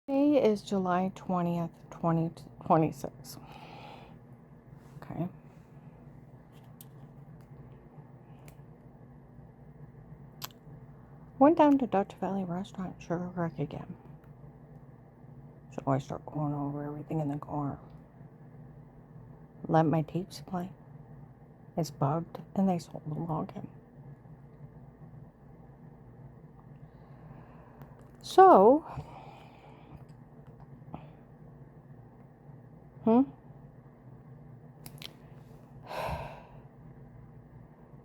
Today is July 20th, 2026. Okay. Went down to Dutch Valley Restaurant, Sugar Wreck again. So I start going over everything in the car. Let my tapes play. It's bugged, and they sold the login. So,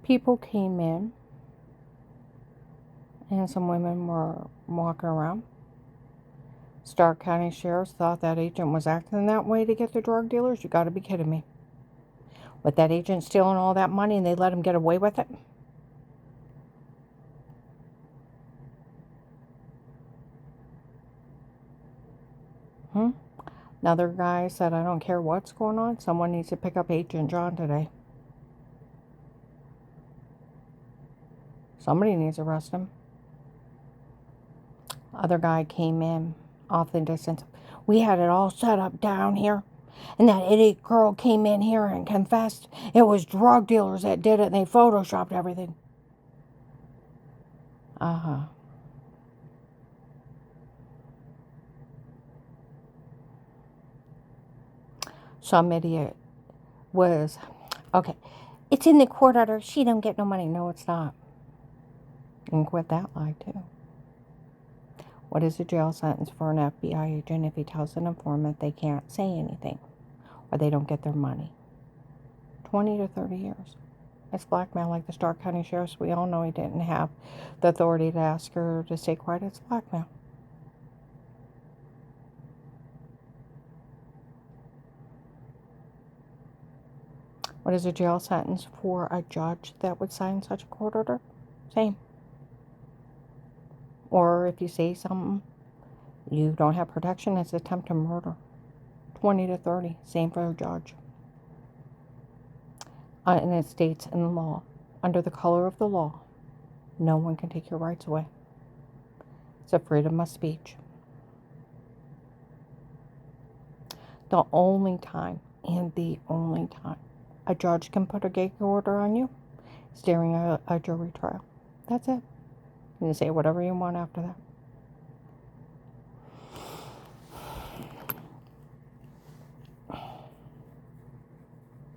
people came in, and some women were walking around. Stark County Sheriff's thought that agent was acting that way to get the drug dealers? You gotta be kidding me. With that agent stealing all that money and they let him get away with it? Another guy said, I don't care what's going on. Someone needs to pick up Agent John today. Somebody needs to arrest him. Other guy came in off the distance. We had it all set up down here. And that idiot girl came in here and confessed it was drug dealers that did it. And they photoshopped everything. Uh-huh. Some idiot was, okay, it's in the court order. She don't get no money. No, it's not. You can quit that lie, too. What is a jail sentence for an FBI agent if he tells an informant they can't say anything or they don't get their money? 20 to 30 years. It's blackmail, like the Stark County Sheriff's. We all know he didn't have the authority to ask her to stay quiet. It's blackmail. What is a jail sentence for a judge that would sign such a court order? Same. Or if you say something, you don't have protection, it's attempted murder. 20 to 30. Same for a judge. And it states in the law, under the color of the law, no one can take your rights away. It's a freedom of speech. The only time a judge can put a gag order on you is during a jury trial. That's it. You can say whatever you want after that.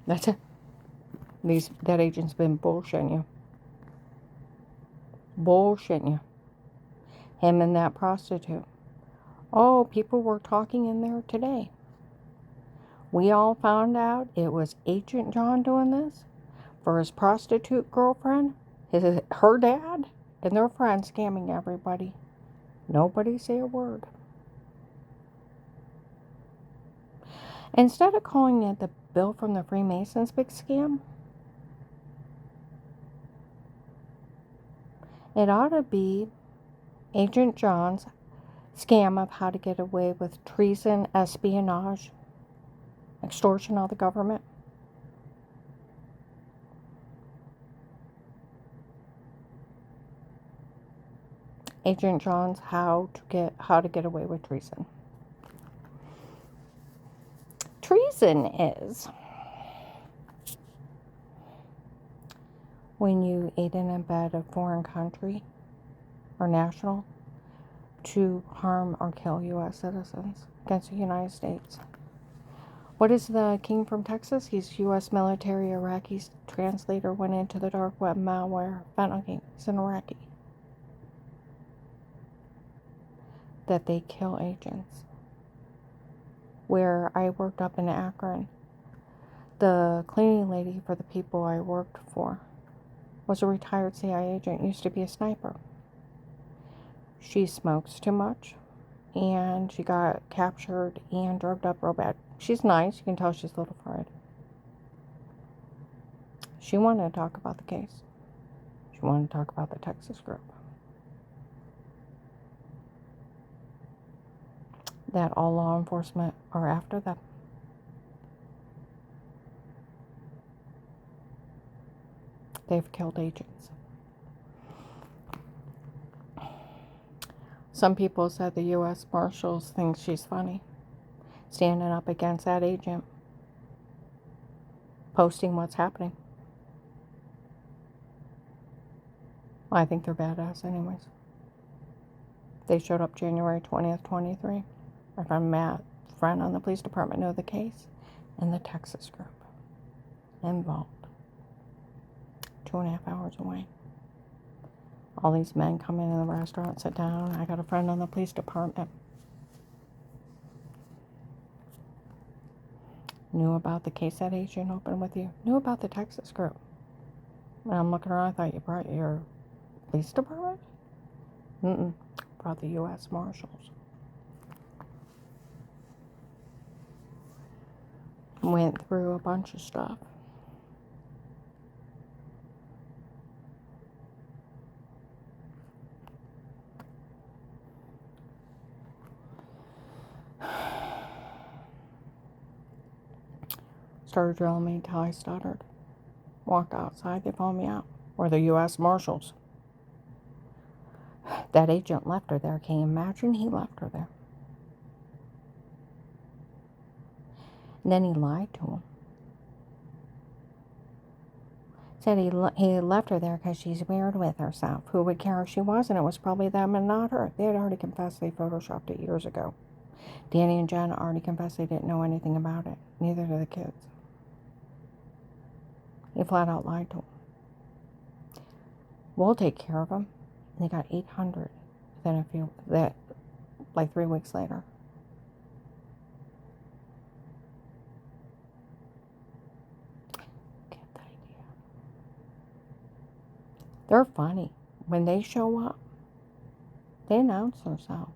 That's it. That agent's been bullshitting you. Bullshitting you. Him and that prostitute. Oh, people were talking in there today. We all found out it was Agent John doing this for his prostitute girlfriend, her dad, and their friends scamming everybody. Nobody say a word. Instead of calling it the bill from the Freemasons big scam, it ought to be Agent John's scam of how to get away with treason, espionage, extortion of the government. Agent John's how to get away with treason. Treason is when you aid and abet a foreign country or national to harm or kill U.S. citizens against the United States. What is the king from Texas? He's U.S. military Iraqi translator, went into the dark web malware. He's an Iraqi. That they kill agents. Where I worked up in Akron, the cleaning lady for the people I worked for was a retired CIA agent, used to be a sniper. She smokes too much, and she got captured and drugged up real bad. She's nice, you can tell she's a little fried. She wanted to talk about the case. She wanted to talk about the Texas group. That all law enforcement are after them. They've killed agents. Some people said the U.S. Marshals think she's funny, standing up against that agent, posting what's happening. I think they're badass anyways. They showed up January 20th, 23. My friend Matt, friend on the police department, knew the case, and the Texas group involved. 2.5 hours away. All these men come into the restaurant, sit down. I got a friend on the police department. Knew about the case that agent opened with you. Knew about the Texas group. And I'm looking around, I thought you brought your police department? Brought the U.S. Marshals. Went through a bunch of stuff. Started drilling me until I stuttered. Walked outside, they found me out. Or the U.S. Marshals. That agent left her there. Can you imagine he left her there? And then he lied to him. Said he left her there because she's weird with herself. Who would care if she was? And it was probably them and not her. They had already confessed they photoshopped it years ago. Danny and Jen already confessed they didn't know anything about it. Neither did the kids. He flat out lied to them. We'll take care of them. And they got 800. Then like 3 weeks later. Get the idea. They're funny. When they show up, they announce themselves.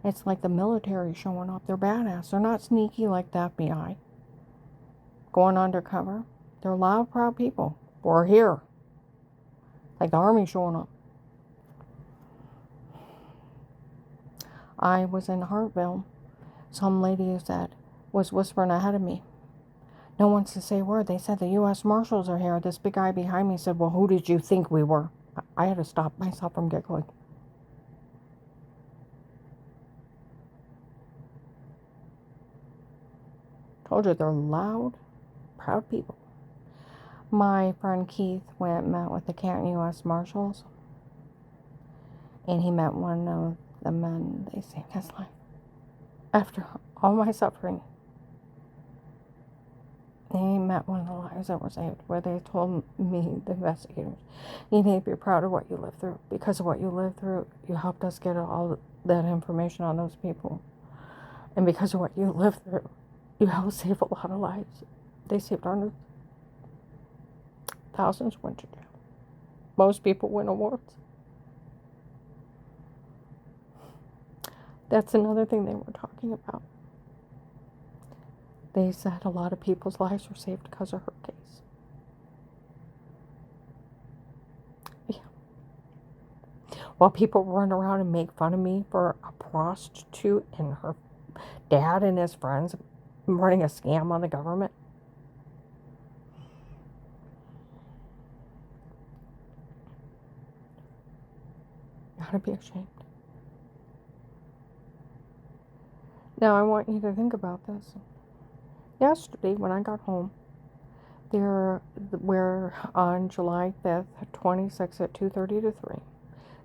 It's like the military showing up. They're badass. They're not sneaky like the FBI. Going undercover. They're loud, proud people. We're here. Like the army showing up. I was in Hartville. Some lady that was whispering ahead of me. No one to say a word. They said the U.S. Marshals are here. This big guy behind me said, well, who did you think we were? I had to stop myself from giggling. Told you they're loud, proud people. My friend Keith went and met with the Canton U.S. Marshals. And he met one of the men. They saved his life. After all my suffering. He met one of the lives that were saved, where they told me, the investigators, you need to be proud of what you lived through. Because of what you lived through, you helped us get all that information on those people. And because of what you lived through, you helped save a lot of lives. They saved hundreds. Thousands went to jail. Most people win awards. That's another thing they were talking about. They said a lot of people's lives were saved because of her case. Yeah. While people run around and make fun of me for a prostitute and her dad and his friends running a scam on the government. You ought to be ashamed. Now I want you to think about this. Yesterday, when I got home, where on July 5th, 26 at 2:30 to 3,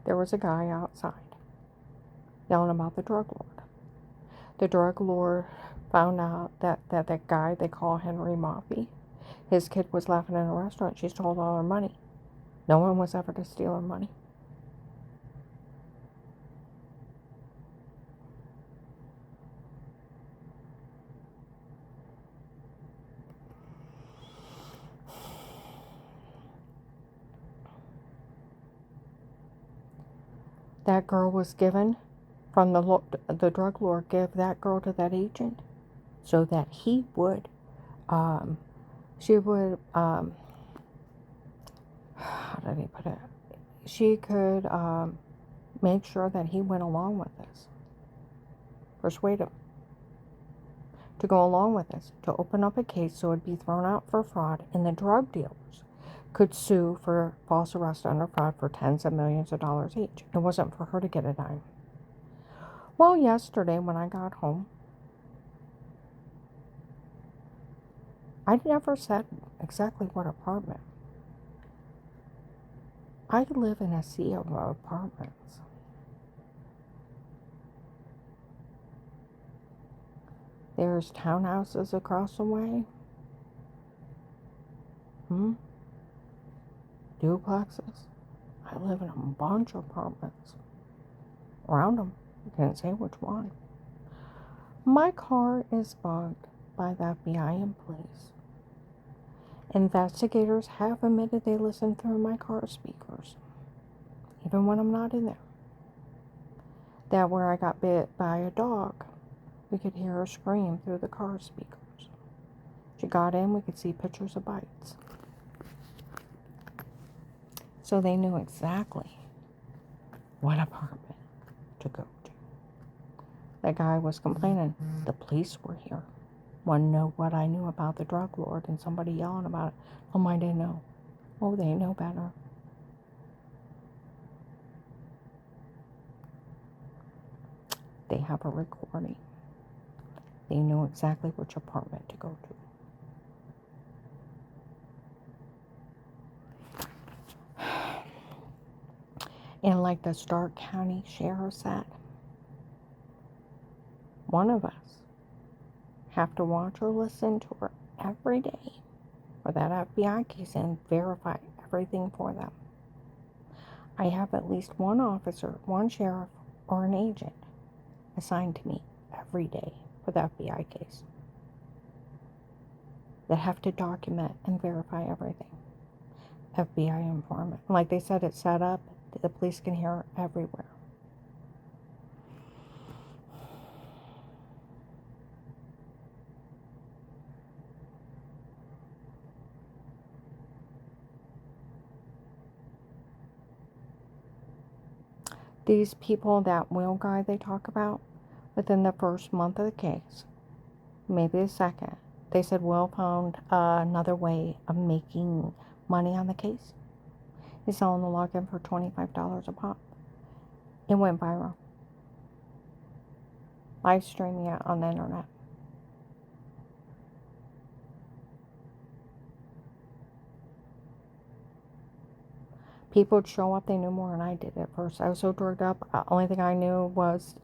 there was a guy outside yelling about the drug lord. The drug lord found out that guy they call Henry Moffey, his kid was laughing in a restaurant. She stole all her money. No one was ever to steal her money. That girl was given from the drug lord, gave that girl to that agent so that he would, she would, how did he put it? She could make sure that he went along with this. Persuade him to go along with this, to open up a case so it'd be thrown out for fraud, and the drug dealers could sue for false arrest under fraud for tens of millions of dollars each. It wasn't for her to get a dime. Well, yesterday when I got home, I never said exactly what apartment. I live in a sea of apartments. There's townhouses across the way. Duplexes. I live in a bunch of apartments. Around them. I didn't say which one. My car is bugged by the FBI and police. Investigators have admitted they listen through my car speakers, even when I'm not in there. That where I got bit by a dog, we could hear her scream through the car speakers. She got in, we could see pictures of bites. So they knew exactly what apartment to go to. That guy was complaining, the police were here. Want to know what I knew about the drug lord, and somebody yelling about it. Oh, I didn't know. Oh, they know better. They have a recording. They knew exactly which apartment to go to. And like the Stark County Sheriff said, one of us have to watch or listen to her every day for that FBI case and verify everything for them. I have at least one officer, one sheriff, or an agent assigned to me every day for the FBI case that have to document and verify everything. FBI informant. Like they said, it's set up. The police can hear it everywhere. These people, that Will guy they talk about, within the first month of the case, maybe the second, they said Will found another way of making money on the case. He's selling the login for $25 a pop. It went viral. Live streaming it on the internet. People would show up, they knew more than I did at first. I was so drugged up. Only thing I knew was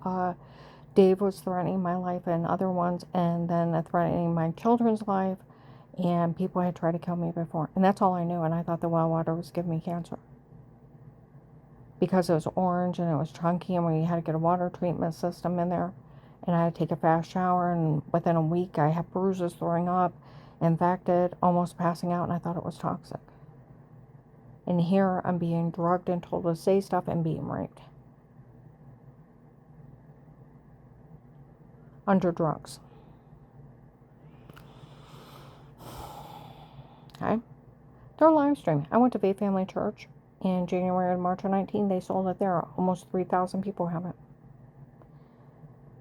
Dave was threatening my life and other ones, and then threatening my children's life, and people had tried to kill me before. And that's all I knew, and I thought the well water was giving me cancer. Because it was orange and it was chunky, and we had to get a water treatment system in there, and I had to take a fast shower, and within a week I had bruises, throwing up, infected, almost passing out, and I thought it was toxic. And here I'm being drugged and told to say stuff and being raped. Under drugs. Okay? They're live streaming. I went to Faith Family Church in January and March of 19. They sold it there. Almost 3,000 people have it.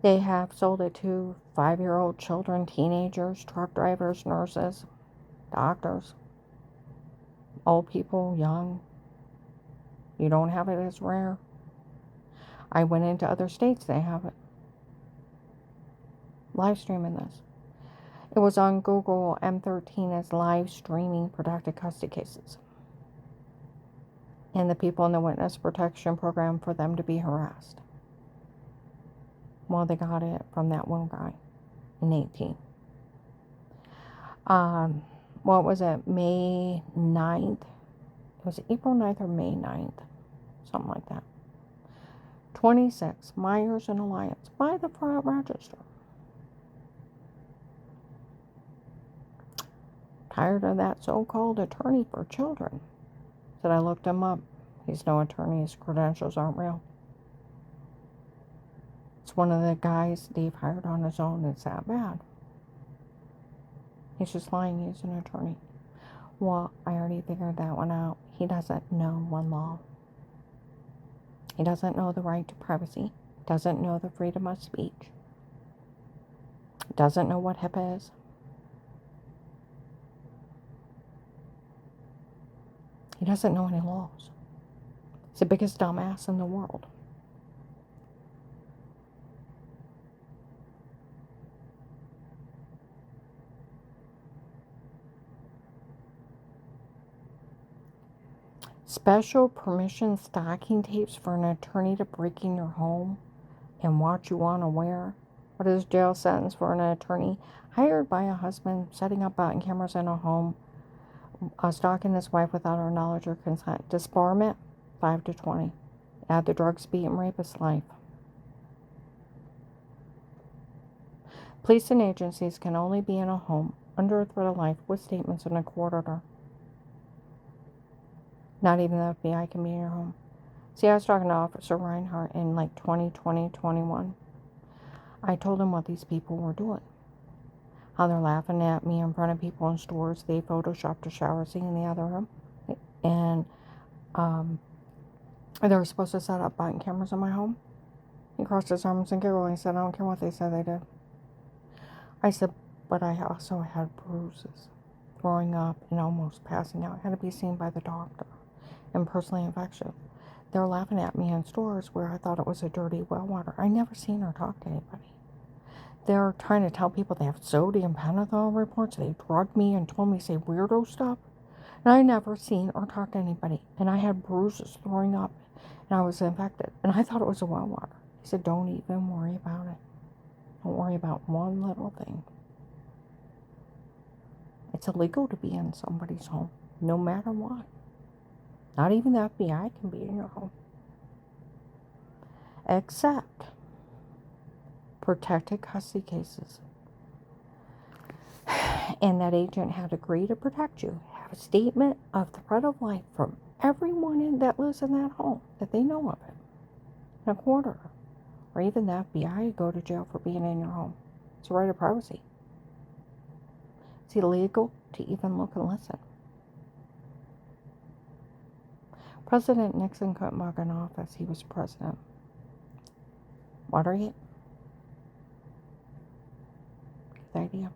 They have sold it to 5-year-old children, teenagers, truck drivers, nurses, doctors, old people, young. You don't have it, it's rare. I went into other states, they have it. Live streaming this. It was on Google M13 as live streaming protected custody cases. And the people in the witness protection program for them to be harassed. Well, they got it from that one guy in 18. What was it? May 9th? It was April 9th or May 9th. Something like that. 26, Myers and Alliance, by the front register. Tired of that so-called attorney for children. Said I looked him up. He's no attorney. His credentials aren't real. It's one of the guys Dave hired on his own. It's that bad. He's just lying. He's an attorney. Well, I already figured that one out. He doesn't know one law. He doesn't know the right to privacy. Doesn't know the freedom of speech. Doesn't know what HIPAA is. He doesn't know any laws. He's the biggest dumbass in the world. Special permission stocking tapes for an attorney to break in your home and watch you unaware. What is jail sentence for an attorney hired by a husband setting up button cameras in a home, stalking his wife without her knowledge or consent? Disbarment, 5 to 20. Add the drugs, beat, and rapist life. Police and agencies can only be in a home under a threat of life with statements in a court order. Not even the FBI can be in your home. See, I was talking to Officer Reinhardt in like 2020, 21. I told him what these people were doing. How they're laughing at me in front of people in stores. They photoshopped a shower scene in the other room. And they were supposed to set up button cameras in my home. He crossed his arms and giggled. He said, I don't care what they said they did. I said, but I also had bruises, throwing up and almost passing out. I had to be seen by the doctor and personally infectious. They were laughing at me in stores where I thought it was a dirty well water. I never seen or talked to anybody. They're trying to tell people they have sodium pentothal reports. They drugged me and told me to say weirdo stuff. And I never seen or talked to anybody. And I had bruises, throwing up, and I was infected. And I thought it was a well water. He said, don't even worry about it. Don't worry about one little thing. It's illegal to be in somebody's home, no matter what. Not even the FBI can be in your home. Except protected custody cases. And that agent had agreed to protect you. Have a statement of threat of life from everyone that lives in that home, that they know of it. In a court order. Or even the FBI go to jail for being in your home. It's a right of privacy. It's illegal to even look and listen. President Nixon couldn't mug in office. He was president. Watergate? The idea.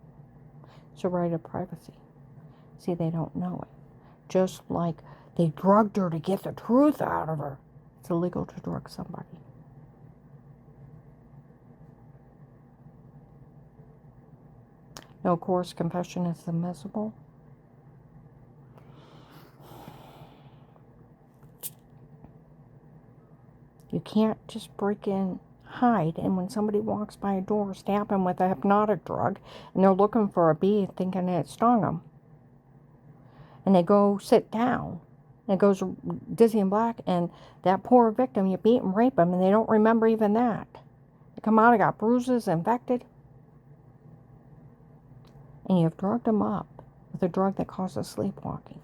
It's a right of privacy. See, they don't know it. Just like they drugged her to get the truth out of her. It's illegal to drug somebody. No coerced confession is admissible. You can't just break in, hide, and when somebody walks by a door, stab them with a hypnotic drug, and they're looking for a bee thinking it stung them. And they go sit down, and it goes dizzy and black, and that poor victim, you beat and rape them, and they don't remember even that. They come out, they got bruises, infected, and you've drugged them up with a drug that causes sleepwalking.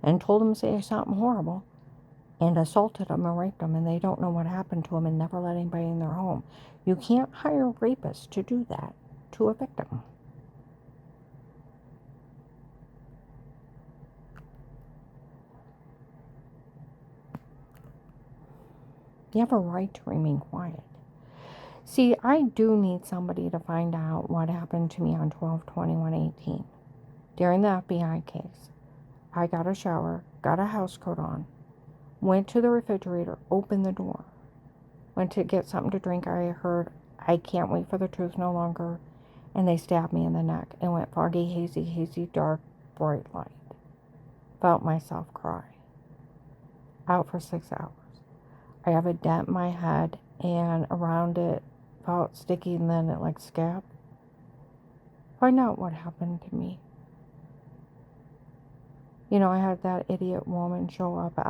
And told them to say something horrible, and assaulted them and raped them, and they don't know what happened to them and never let anybody in their home. You can't hire rapists to do that to a victim. You have a right to remain quiet. See, I do need somebody to find out what happened to me on 12/21/18. During the FBI case, I got a shower, got a house coat on, went to the refrigerator, opened the door, went to get something to drink. I heard, I can't wait for the truth no longer, and they stabbed me in the neck. It went foggy, hazy, hazy, dark, bright light. Felt myself cry. Out for 6 hours. I have a dent in my head, and around it felt sticky, and then it like scabbed. Find out what happened to me. You know, I had that idiot woman show up at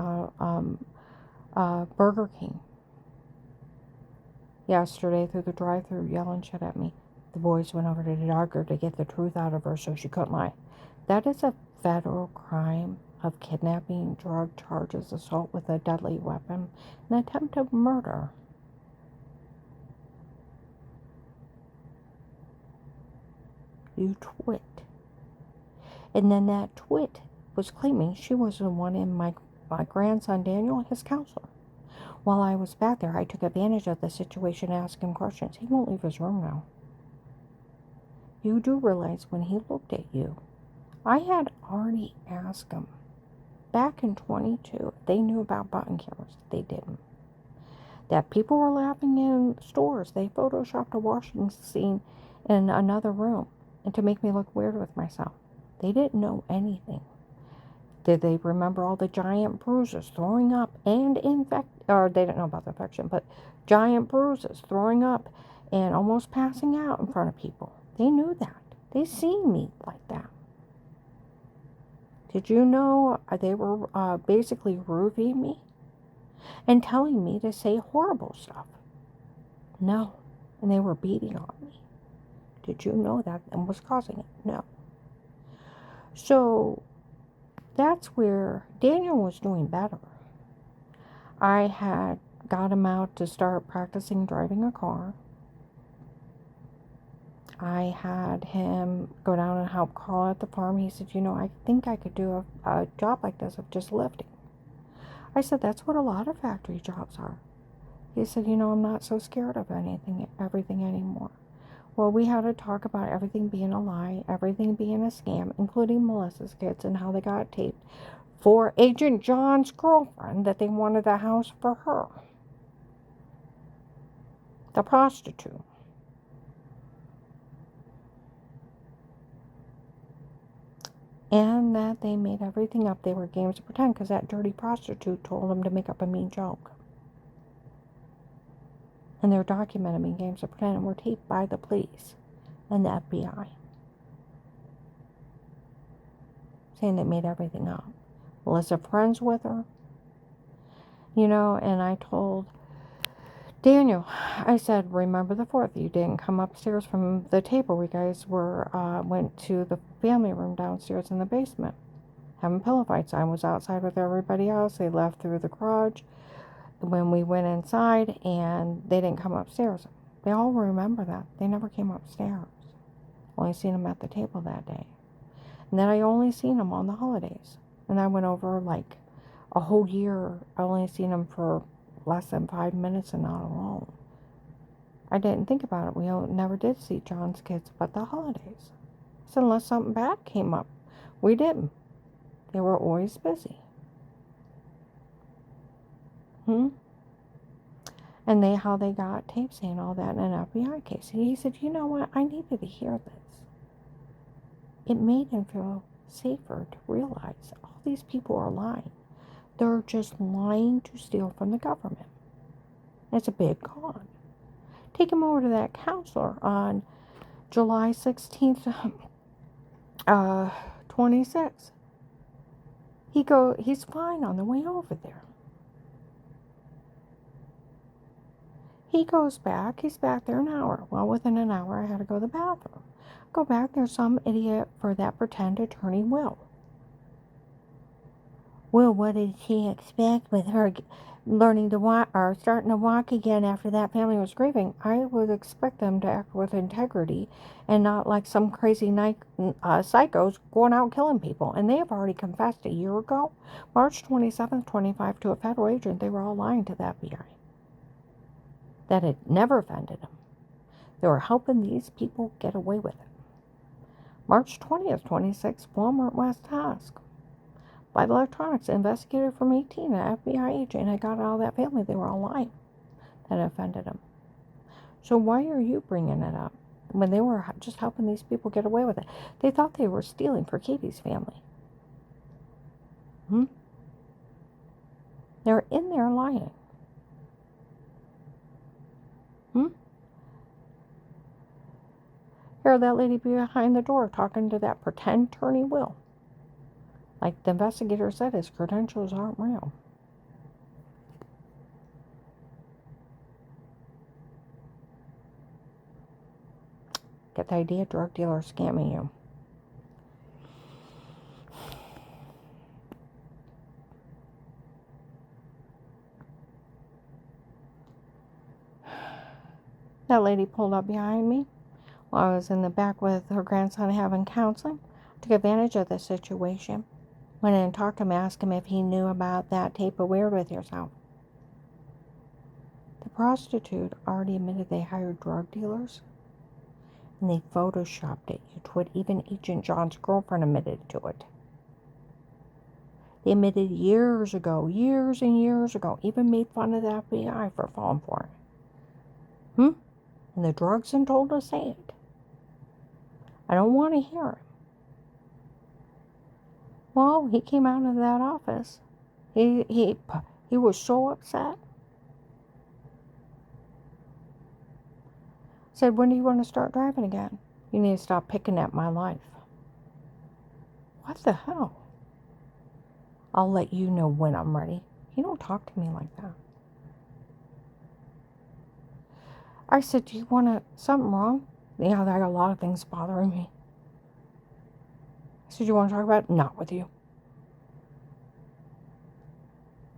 Burger King yesterday through the drive-thru yelling shit at me. The boys went over to the doctor to get the truth out of her so she couldn't lie. That is a federal crime of kidnapping, drug charges, assault with a deadly weapon, and attempted murder. You twit. And then that twit was claiming she was the one in my grandson Daniel, his counselor. While I was back there, I took advantage of the situation to ask him questions. He won't leave his room now. You do realize when he looked at you, I had already asked him back in 22 if they knew about button cameras. They didn't. That people were laughing in stores. They photoshopped a washing scene in another room and to make me look weird with myself. They didn't know anything. Did they remember all the giant bruises, throwing up, and or they didn't know about the infection, but giant bruises, throwing up, and almost passing out in front of people? They knew that. They seen me like that. Did you know they were basically roofing me and telling me to say horrible stuff? No. And they were beating on me. Did you know that and was causing it? No. So that's where Daniel was doing better. I had got him out to start practicing driving a car. I had him go down and help Carl at the farm. He said, I think I could do a job like this of just lifting. I said, that's what a lot of factory jobs are. He said, I'm not so scared of everything anymore. Well, we had to talk about everything being a lie, everything being a scam, including Melissa's kids and how they got taped for Agent John's girlfriend, that they wanted the house for her, the prostitute. And that they made everything up. They were games of pretend because that dirty prostitute told them to make up a mean joke. And they're documenting me games of pretend and were taped by the police and the FBI, saying they made everything up. Melissa friends with her, and I told Daniel, I said, remember the 4th, you didn't come upstairs from the table. We guys went to the family room downstairs in the basement, having pillow fights. I was outside with everybody else. They left through the garage when we went inside, and they didn't come upstairs. They all remember that. They never came upstairs. Only seen them at the table that day. And then I only seen them on the holidays. And I went over like a whole year. I only seen them for less than 5 minutes and not alone. I didn't think about it. We never did see John's kids but the holidays. So unless something bad came up, we didn't. They were always busy. And how they got tapes saying all that in an FBI case. And he said, you know what? I needed to hear this. It made him feel safer to realize all these people are lying. They're just lying to steal from the government. It's a big con. Take him over to that counselor on July 16th, 26. He's fine on the way over there. He goes back. He's back there an hour. Well, within an hour, I had to go to the bathroom. Go back. There's some idiot for that pretend attorney, Will. Well, what did she expect with her learning to walk or starting to walk again after that family was grieving? I would expect them to act with integrity and not like some crazy psychos going out killing people. And they have already confessed a year ago, March 27th, 25, to a federal agent. They were all lying to the FBI. That had never offended them. They were helping these people get away with it. March 20th, 26, Walmart West Task. By the electronics, investigator from 18, an FBI agent, had got all that family. They were all lying. That offended them. So why are you bringing it up when they were just helping these people get away with it? They thought they were stealing for Katie's family. They're in there lying. Here, that lady behind the door talking to that pretend attorney Will. Like the investigator said, his credentials aren't real. Get the idea, drug dealer scamming you. That lady pulled up behind me while I was in the back with her grandson having counseling. Took advantage of the situation. Went in and talked to him, asked him if he knew about that tape of Weird With Yourself. The prostitute already admitted they hired drug dealers. And they photoshopped it to it. Even Agent John's girlfriend admitted to it. They admitted years and years ago. Even made fun of the FBI for falling for it. And the drugs and told to say it. I don't want to hear it. Well, he came out of that office. He was so upset. Said, when do you want to start driving again? You need to stop picking at my life. What the hell? I'll let you know when I'm ready. You don't talk to me like that. I said, do you want to, something wrong? Yeah, there are a lot of things bothering me. I said, you want to talk about it? Not with you.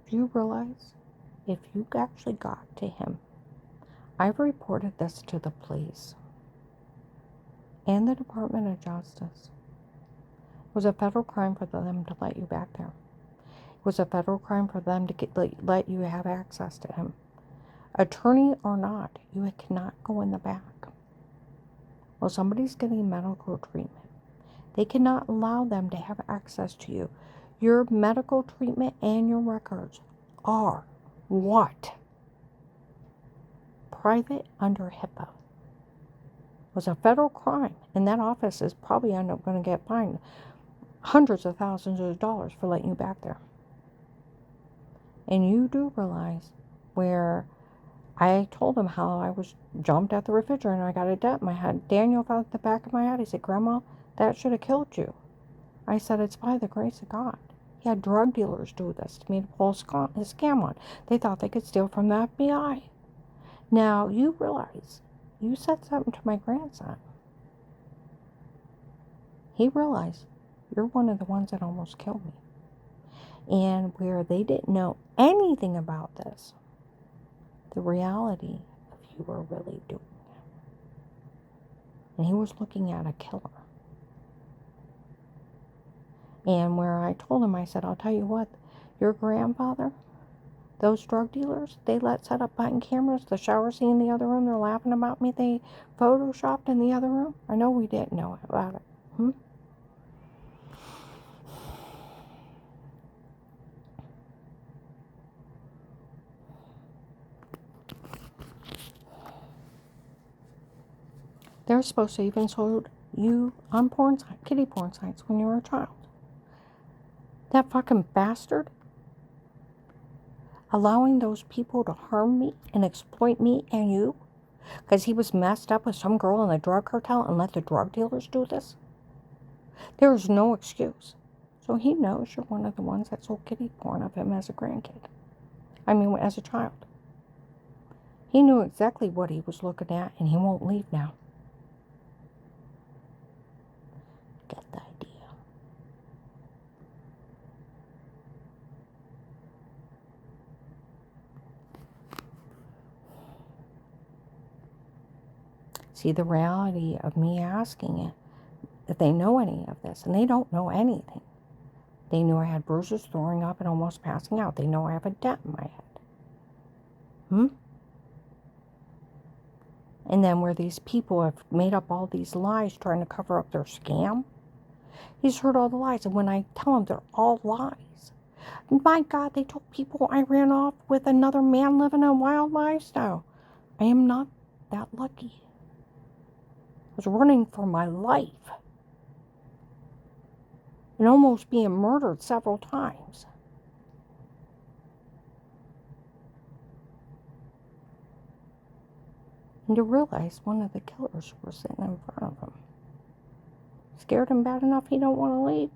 Do you realize if you actually got to him, I've reported this to the police and the Department of Justice. It was a federal crime for them to let you back there. It was a federal crime for them to let you have access to him. Attorney or not, you cannot go in the back. Well, somebody's getting medical treatment. They cannot allow them to have access to you. Your medical treatment and your records are what? Private under HIPAA. It was a federal crime, and that office is probably going to get fined hundreds of thousands of dollars for letting you back there. And you do realize where I told him how I was jumped at the refrigerator and I got a dent in my head. Daniel felt the back of my head. He said, Grandma, that should have killed you. I said, it's by the grace of God. He had drug dealers do this to me to pull a scam on. They thought they could steal from the FBI. Now, you realize, you said something to my grandson. He realized, you're one of the ones that almost killed me. And where they didn't know anything about this, the reality of you were really doing it. And he was looking at a killer. And where I told him, I said, I'll tell you what, your grandfather, those drug dealers, they let set up button cameras, the shower scene in the other room, they're laughing about me, they photoshopped in the other room. I know we didn't know about it. They're supposed to even sold you on porn sites, kiddie porn sites when you were a child. That fucking bastard allowing those people to harm me and exploit me and you because he was messed up with some girl in the drug cartel and let the drug dealers do this. There is no excuse. So he knows you're one of the ones that sold kiddie porn of him as a grandkid. As a child. He knew exactly what he was looking at and he won't leave now. Get the idea. See, the reality of me asking it, if they know any of this, and they don't know anything. They knew I had bruises, throwing up, and almost passing out. They know I have a dent in my head. And then where these people have made up all these lies trying to cover up their scam, he's heard all the lies. And when I tell him they're all lies, my God, they told people I ran off with another man living a wild lifestyle. I am not that lucky. I was running for my life and almost being murdered several times. And to realize one of the killers was sitting in front of him. Scared him bad enough he don't want to leave.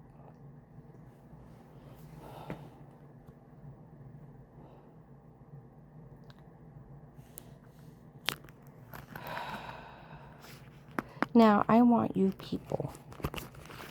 Now, I want you people